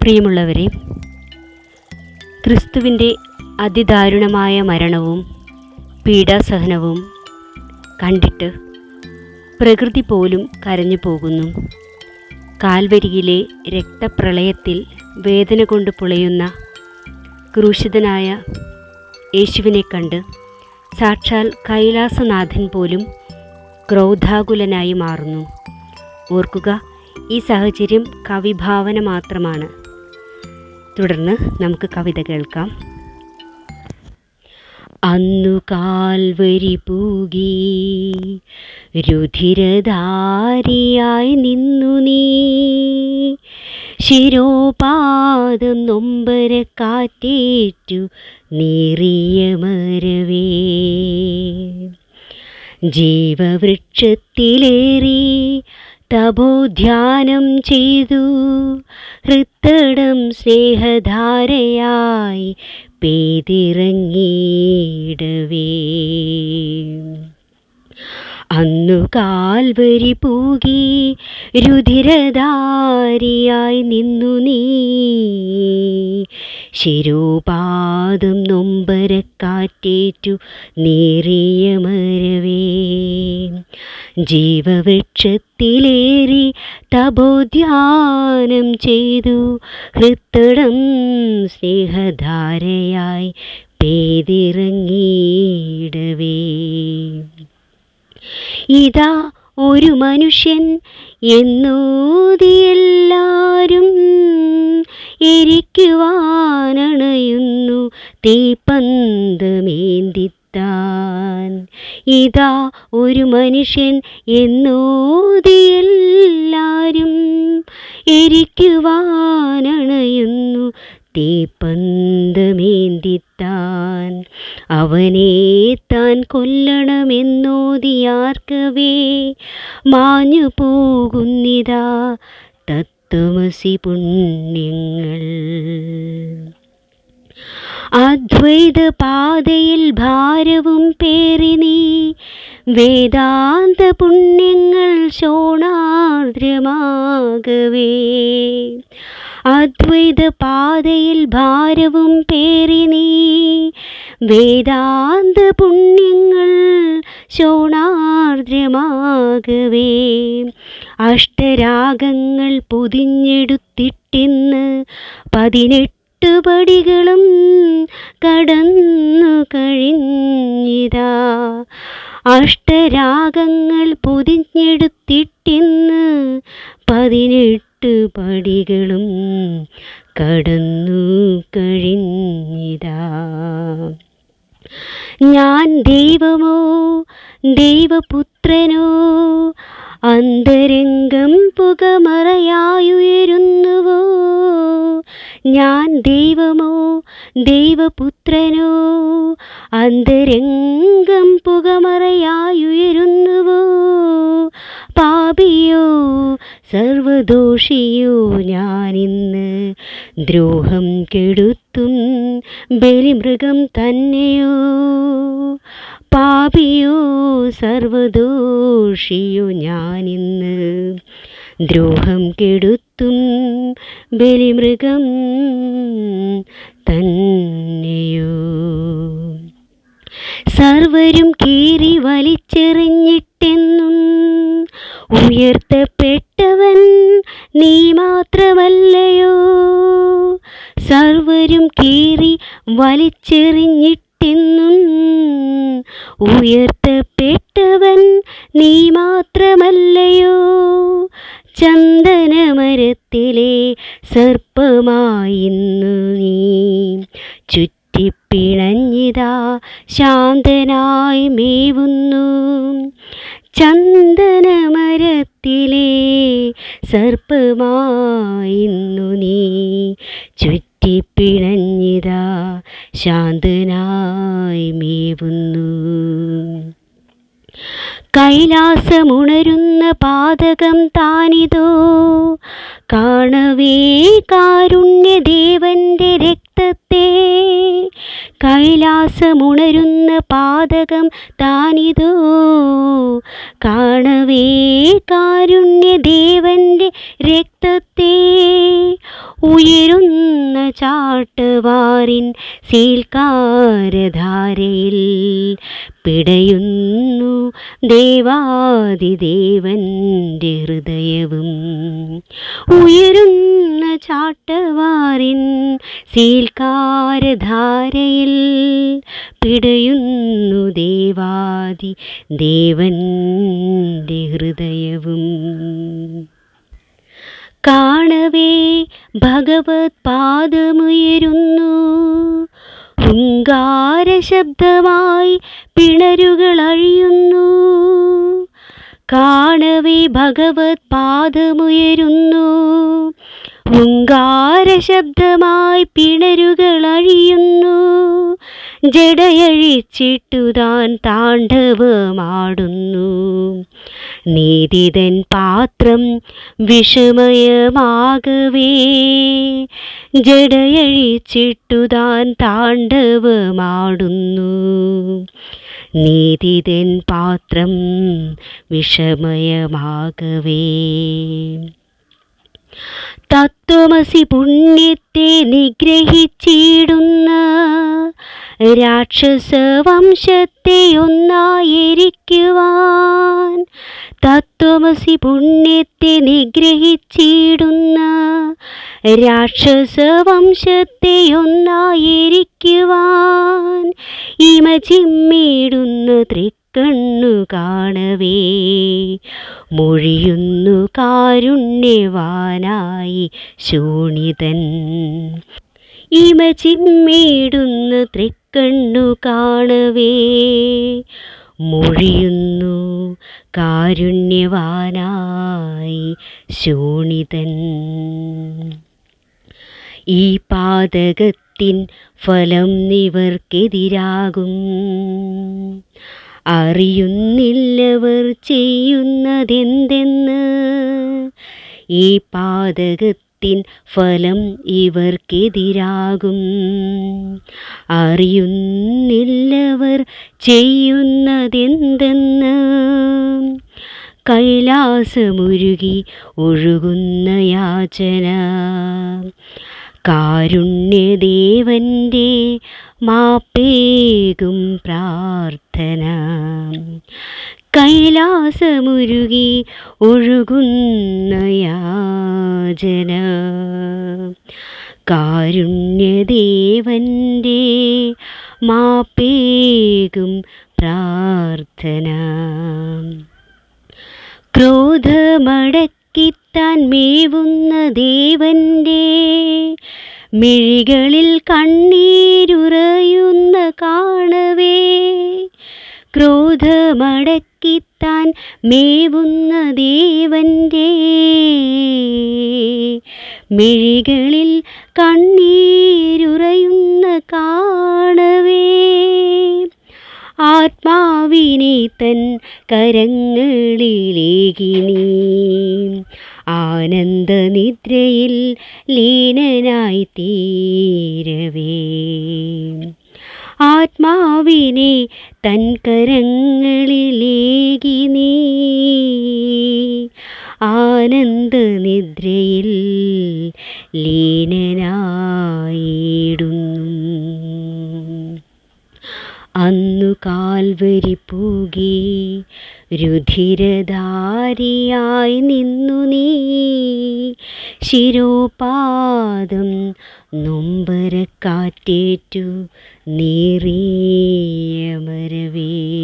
പ്രിയമുള്ളവരെ, ക്രിസ്തുവിൻ്റെ അതിദാരുണമായ മരണവും പീഡാസഹനവും കണ്ടിട്ട് പ്രകൃതി പോലും കരഞ്ഞു പോകുന്നു. കാൽവരിയിലെ രക്തപ്രളയത്തിൽ വേദന കൊണ്ട് പുളയുന്ന ക്രൂശിതനായ യേശുവിനെ കണ്ട് സാക്ഷാൽ കൈലാസനാഥൻ പോലും ക്രോധാകുലനായി മാറുന്നു. ഓർക്കുക, ഈ സാഹചര്യം കവിഭാവന മാത്രമാണ്. തുടർന്ന് നമുക്ക് കവിത കേൾക്കാം. അന്നു കാൽവരി പൂകി രുധിരധാരിയായി നിന്നു നീ, ശിരോപാദം നൊമ്പര കാറ്റേറ്റു നീറിയ മരവേ, ജീവവൃക്ഷത്തിലേറി തപോധ്യാനം ചെയ്തു ഹൃത്തടം സ്നേഹധാരയായി പെയ്തിറങ്ങിയിടവേ. അന്നു കാൽവരി പൂകി രുധിരധാരിയായി നിന്നു നീ, ശിരോപാദം നൊമ്പരക്കാറ്റേറ്റു നീറിയ മരവേ, ജീവവൃക്ഷത്തിലേറി തപോധ്യാനം ചെയ്തു ഹൃത്തടം സ്നേഹധാരയായി പെയ്തിറങ്ങിയിടവേ. ഇതാ ഒരു മനുഷ്യൻ എന്നോതിയെല്ലാരും എരിക്കുവാനണയുന്നു തീപ്പന്തമേന്തിത്താൻ. ഇതാ ഒരു മനുഷ്യൻ എന്നോതിയെല്ലാരും എരിക്കുവാനണയുന്നു തീപ്പന്തമേന്തിത്താൻ. അവനെ താൻ കൊല്ലണമെന്നോതിയാർക്കവേ മാഞ്ഞു പോകുന്നിതാ തത്വമസി പുണ്യങ്ങൾ. അദ്വൈത പാതയിൽ ഭാരവും പേറി നീ വേദാന്ത പുണ്യങ്ങൾ ശോണാർദ്രമാകവേ. അദ്വൈത പാതയിൽ ഭാരവും പേറി നീ വേദാന്ത പുണ്യങ്ങൾ ശോണാർദ്രമാകവേ. അഷ്ടരാഗങ്ങൾ പൊതിഞ്ഞെടുത്തിട്ടിന്ന് 18 പടികളും കടന്നു കഴിഞ്ഞിതാ. അഷ്ടരാഗങ്ങൾ പൊതിഞ്ഞെടുത്തിട്ടിന്ന് 18 പടികളും കടന്നു കഴിഞ്ഞിതാ. ഞാൻ ദൈവമോ ദൈവപുത്രനോ അന്തരംഗം പുകമറയായുയരുന്നുവോ. ഞാൻ ദൈവമോ ദൈവപുത്രനോ അന്തരംഗം പുകമറയായുയരുന്നുവോ. പാപിയോ സർവദോഷിയോ ഞാനിന്ന് ദ്രോഹം കെടുത്തും ബലിമൃഗം തന്നെയോ. പാപിയോ സർവദോഷിയോ ഞാനിന്ന് ദ്രോഹം കെടുത്തും ബലിമൃഗം തന്നെയോ. സർവരും കീറി വലിച്ചെറിഞ്ഞിട്ടെന്നും ഉയർത്തപ്പെട്ടവൻ നീ മാത്രമല്ലയോ. സർവരും കീറി വലിച്ചെറിഞ്ഞിട്ടെന്നും ഉയർത്തപ്പെട്ടവൻ നീ മാത്രമല്ലയോ. ചന്ദനമരത്തിലെ സർപ്പമായിന്നു നീ ചുറ്റിപ്പിണഞ്ഞിതാ ശാന്തനായി മേവുന്നു. ചന്ദനമരത്തിലെ സർപ്പമായിന്നു നീ ചുറ്റിപ്പിണഞ്ഞിതാ ശാന്തനായി മേവുന്നു. കൈലാസമുണരുന്ന പാതകം താനിതോ കാണവേ കാരുണ്യദേവന്റെ രക്തത്തെ. കൈലാസമുണരുന്ന പാതകം താനിതോ. കാണവേ കാരുണ്യദേവന്റെ രക്തത്തെ, ഉയരുന്ന ചാട്ടവാറിൻ സീൽക്കാരധാരയിൽ പിടയുന്നു ദേവാദിദേവന്റെ ഹൃദയവും. ഉയരുന്ന ചാട്ടവാറിൻ സീൽക്കാരധാരയിൽ പിടയുന്നു ദേവാദിദേവന്റെ ഹൃദയവും. കാണവേ ഭഗവത് പാദമുയരുന്നു, ഹുങ്കാരശബ്ദമായി പിണരുകൾ അഴിയുന്നു. കാണവേ ഭഗവത് പാദമുയരുന്നു, ഹുങ്കാരശബ്ദമായി പിണരുകൾ അഴിയുന്നു. ജടയഴിച്ചിട്ടു താൻ താണ്ഡവമാടുന്നു, നീതിതൻ പാത്രം വിഷമയമാകവേ. ജടയഴിച്ചിട്ടു താൻ താണ്ഡവമാടുന്നു, നീതിതൻ പാത്രം വിഷമയമാകവേ. തത്വമസി പുണ്യത്തെ നിഗ്രഹിച്ചിടുന്ന രാക്ഷസവംശത്തെ ഒന്നായിരിക്കുവാൻ. തത്വമസി പുണ്യത്തെ നിഗ്രഹിച്ചിടുന്ന രാക്ഷസവംശത്തെ ഒന്നായിരിക്കുവാൻ. ഇമചിമ്മിടുന്ന തൃക്കണ്ണു കാണവേ മൊഴിയുന്നു കാരുണ്യവാനായി ശൂണിതൻ. ഇമചിമ്മിടുന്ന തൃക്കണ്ണു കാണവേ മൊഴിയുന്നു കാരുണ്യവാനായി ശൂണിതൻ. ഈ പാതകത്തിൻ ഫലം ഇവർക്കെതിരാകും, അറിയുന്നില്ലവർ ചെയ്യുന്നതെന്തെന്ന്. ഈ പാതകത്തിൻ ഫലം ഇവർക്കെതിരാകും, അറിയുന്നില്ലവർ ചെയ്യുന്നതെന്തെന്ന്. കൈലാസമുരുകി ഒഴുകുന്ന യാചന, കാരുണ്യദേവന്റെ മാപ്പേകും പ്രാർത്ഥന. കൈലാസമുരുകി ഒഴുകുന്ന യാചന, കാരുണ്യദേവന്റെ മാപ്പേകും പ്രാർത്ഥന. ക്രോധമടക്കിത്താൻ മേവുന്ന ദേവന്റെ മിഴികളിൽ കണ്ണീരുറയുന്ന കാണവേ. ക്രോധമടക്കിത്താൻ മേവുന്ന ദേവന്റെ മിഴികളിൽ കണ്ണീരുറയുന്ന കാണവേ. ആത്മാവിനെ തൻ കരങ്ങളിലേകി നീ ആനന്ദനിദ്രയിൽ ലീനനായി തീരവേ. ആത്മാവിനെ തൻ കരങ്ങളിലേകി നീ ആനന്ദനിദ്രയിൽ ലീനനായിടുന്നു. അന്നു കാൽവരി പൂകി രുധിരധാരിയായി നിന്നു നീ. ശിരോപാദം നൊമ്പരക്കാറ്റേറ്റു നീറിയ മരവേ.